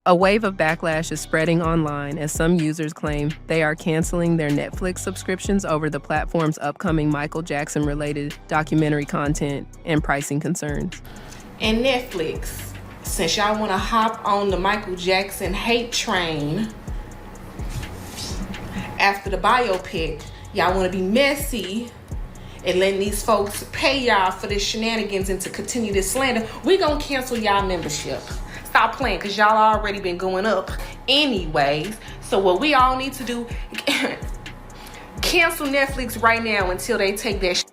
A wave of backlash is spreading online as some users claim they are canceling their Netflix subscriptions over the platform's upcoming Michael Jackson-related documentary content and pricing concerns. And Netflix, since y'all want to hop on the Michael Jackson hate train after the biopic, y'all want to be messy and letting these folks pay y'all for this shenanigans and to continue this slander, we gonna cancel y'all membership. Stop playing, because y'all already been going up anyways. So what we all need to do, cancel Netflix right now until they take that shit.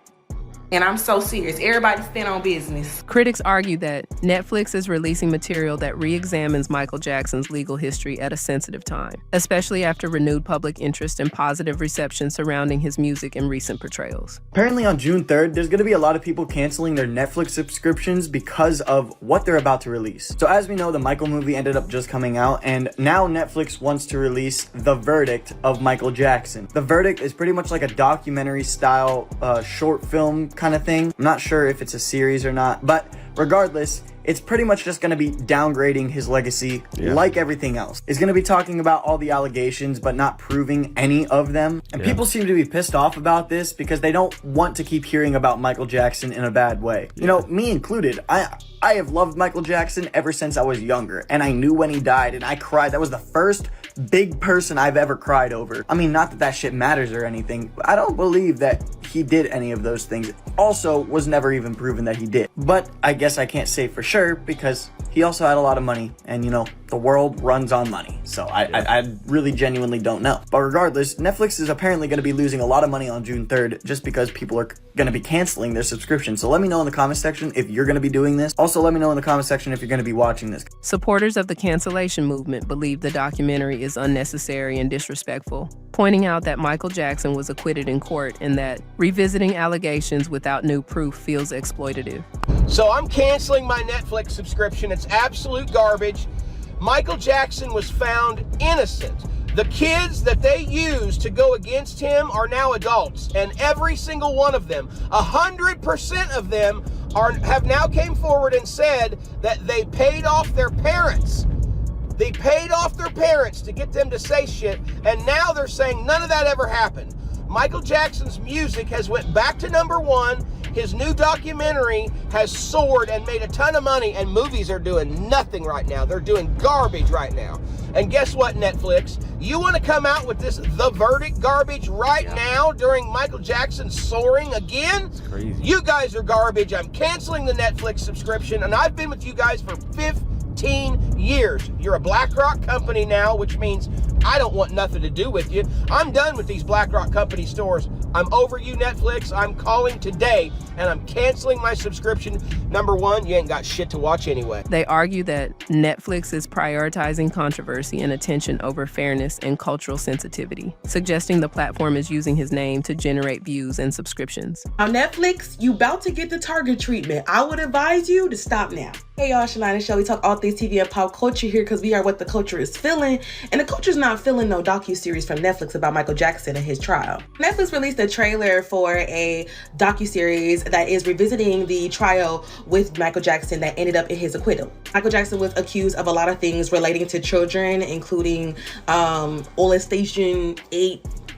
And I'm so serious. Everybody stand on business. Critics argue that Netflix is releasing material that re-examines Michael Jackson's legal history at a sensitive time, especially after renewed public interest and positive reception surrounding his music in recent portrayals. Apparently on June 3rd, there's going to be a lot of people canceling their Netflix subscriptions because of what they're about to release. So as we know, the Michael movie ended up just coming out, and now Netflix wants to release The Verdict of Michael Jackson. The Verdict is pretty much like a documentary style short film kind of thing. I'm not sure if it's a series or not, but regardless, it's pretty much just going to be downgrading his legacy like everything else. It's going to be talking about all the allegations but not proving any of them. And people seem to be pissed off about this because they don't want to keep hearing about Michael Jackson in a bad way. You know, me included. I have loved Michael Jackson ever since I was younger, and I knew when he died and I cried. That was the first big person I've ever cried over. I mean, not that that shit matters or anything, but I don't believe that he did any of those things. Also, was never even proven that he did. But I guess I can't say for sure because he also had a lot of money, and you know, the world runs on money. So I really genuinely don't know. But regardless, Netflix is apparently going to be losing a lot of money on June 3rd just because people are going to be canceling their subscription. So let me know in the comment section if you're going to be doing this. Also, let me know in the comment section if you're going to be watching this. Supporters of the cancellation movement believe the documentary is unnecessary and disrespectful, pointing out that Michael Jackson was acquitted in court and that revisiting allegations without new proof feels exploitative. So I'm canceling my Netflix subscription. It's absolute garbage. Michael Jackson was found innocent. The kids that they used to go against him are now adults, and every single one of them, 100% of them, have now came forward and said that they paid off their parents. They paid off their parents to get them to say shit, and now they're saying none of that ever happened. Michael Jackson's music has went back to #1. His new documentary has soared and made a ton of money, and movies are doing nothing right now. They're doing garbage right now. And guess what, Netflix? You want to come out with this The Verdict garbage right now during Michael Jackson's soaring again? It's crazy. You guys are garbage. I'm canceling the Netflix subscription, and I've been with you guys for 15 years. You're a BlackRock company now, which means I don't want nothing to do with you. I'm done with these BlackRock company stores. I'm over you, Netflix. I'm calling today, and I'm canceling my subscription. #1, you ain't got shit to watch anyway. They argue that Netflix is prioritizing controversy and attention over fairness and cultural sensitivity, suggesting the platform is using his name to generate views and subscriptions. On Netflix, you about to get the Target treatment. I would advise you to stop now. Hey y'all, Shalana and Shelly talk all things TV and pop culture here because we are what the culture is feeling, and the culture's not feeling no docuseries from Netflix about Michael Jackson and his trial. Netflix released a trailer for a docuseries that is revisiting the trial with Michael Jackson that ended up in his acquittal. Michael Jackson was accused of a lot of things relating to children, including molestation,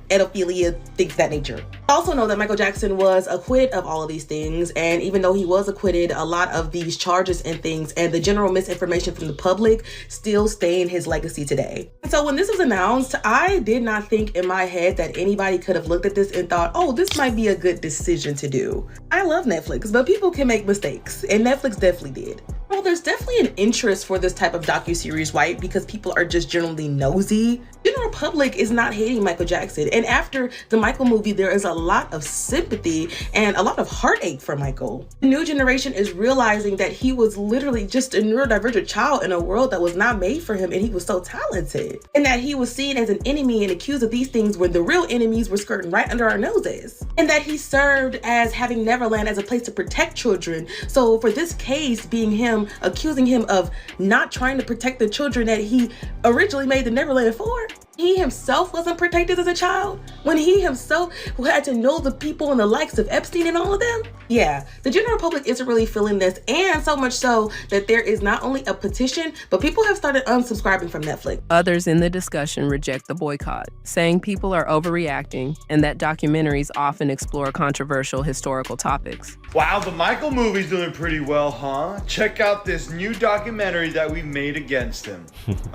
pedophilia, things of that nature. Also know that Michael Jackson was acquitted of all of these things, and even though he was acquitted, a lot of these charges and things and the general misinformation from the public still stain his legacy today. And so when this was announced, I did not think in my head that anybody could have looked at this and thought, oh, this might be a good decision to do. I love Netflix, but people can make mistakes, and Netflix definitely did. Well, there's definitely an interest for this type of docuseries, right? Because people are just generally nosy. The general public is not hating Michael Jackson. And after the Michael movie, there is a lot of sympathy and a lot of heartache for Michael. The new generation is realizing that he was literally just a neurodivergent child in a world that was not made for him, and he was so talented. And that he was seen as an enemy and accused of these things when the real enemies were skirting right under our noses. And that he served as having Neverland as a place to protect children. So for this case being him, accusing him of not trying to protect the children that he originally made the Neverland for, He himself wasn't protected as a child? When he himself who had to know the people and the likes of Epstein and all of them? Yeah, the general public isn't really feeling this, and so much so that there is not only a petition, but people have started unsubscribing from Netflix. Others in the discussion reject the boycott, saying people are overreacting and that documentaries often explore controversial historical topics. Wow, the Michael movie's doing pretty well, huh? Check out this new documentary that we made against him.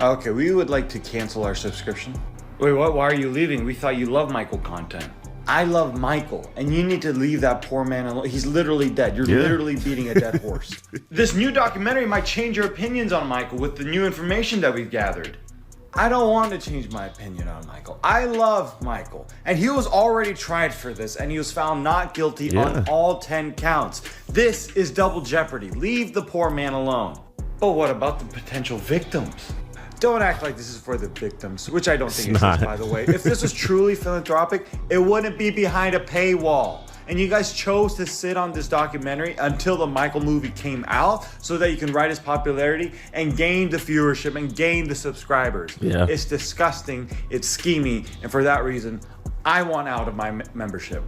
Okay, we would like to cancel our subscription. Wait, what? Why are you leaving? We thought you loved Michael content. I love Michael, and you need to leave that poor man alone. He's literally dead. You're literally beating a dead horse. This new documentary might change your opinions on Michael with the new information that we've gathered. I don't want to change my opinion on Michael. I love Michael, and he was already tried for this, and he was found not guilty on all 10 counts. This is double jeopardy. Leave the poor man alone. But what about the potential victims? Don't act like this is for the victims, which I don't think it is, by the way. If this was truly philanthropic, it wouldn't be behind a paywall. And you guys chose to sit on this documentary until the Michael movie came out so that you can ride his popularity and gain the viewership and gain the subscribers. Yeah. It's disgusting, it's scheming, and for that reason, I want out of my membership.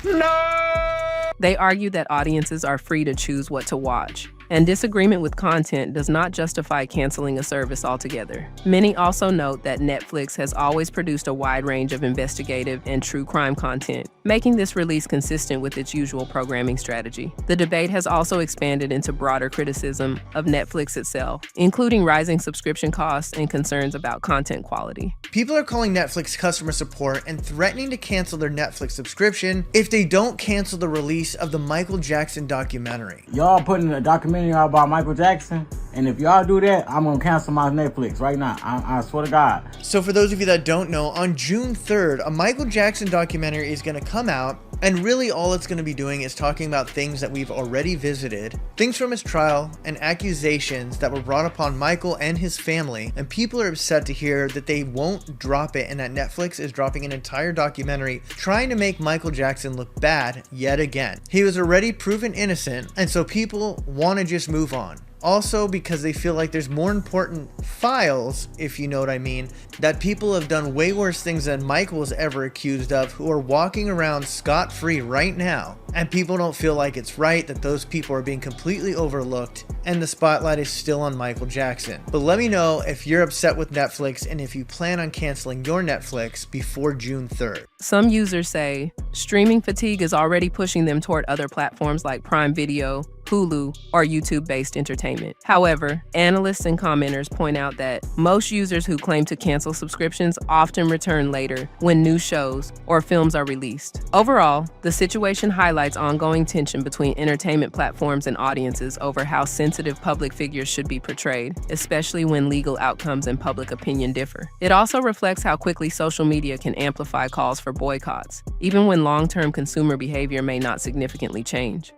No! They argue that audiences are free to choose what to watch, and disagreement with content does not justify canceling a service altogether. Many also note that Netflix has always produced a wide range of investigative and true crime content, making this release consistent with its usual programming strategy. The debate has also expanded into broader criticism of Netflix itself, including rising subscription costs and concerns about content quality. People are calling Netflix customer support and threatening to cancel their Netflix subscription if they don't cancel the release of the Michael Jackson documentary. Y'all putting a documentary out about Michael Jackson, and if y'all do that, I'm gonna cancel my Netflix right now. I swear to God. So for those of you that don't know, on June 3rd, a Michael Jackson documentary is gonna come out, and really all it's gonna be doing is talking about things that we've already visited, things from his trial, and accusations that were brought upon Michael and his family, and people are upset to hear that they won't drop it and that Netflix is dropping an entire documentary trying to make Michael Jackson look bad yet again. He was already proven innocent, and so people want to just move on. Also because they feel like there's more important files, if you know what I mean, that people have done way worse things than Michael was ever accused of who are walking around scot-free right now. And people don't feel like it's right that those people are being completely overlooked and the spotlight is still on Michael Jackson. But let me know if you're upset with Netflix and if you plan on canceling your Netflix before June 3rd. Some users say streaming fatigue is already pushing them toward other platforms like Prime Video, Hulu, or YouTube-based entertainment. However, analysts and commenters point out that most users who claim to cancel subscriptions often return later when new shows or films are released. Overall, the situation highlights ongoing tension between entertainment platforms and audiences over how sensitive public figures should be portrayed, especially when legal outcomes and public opinion differ. It also reflects how quickly social media can amplify calls for boycotts, even when long-term consumer behavior may not significantly change.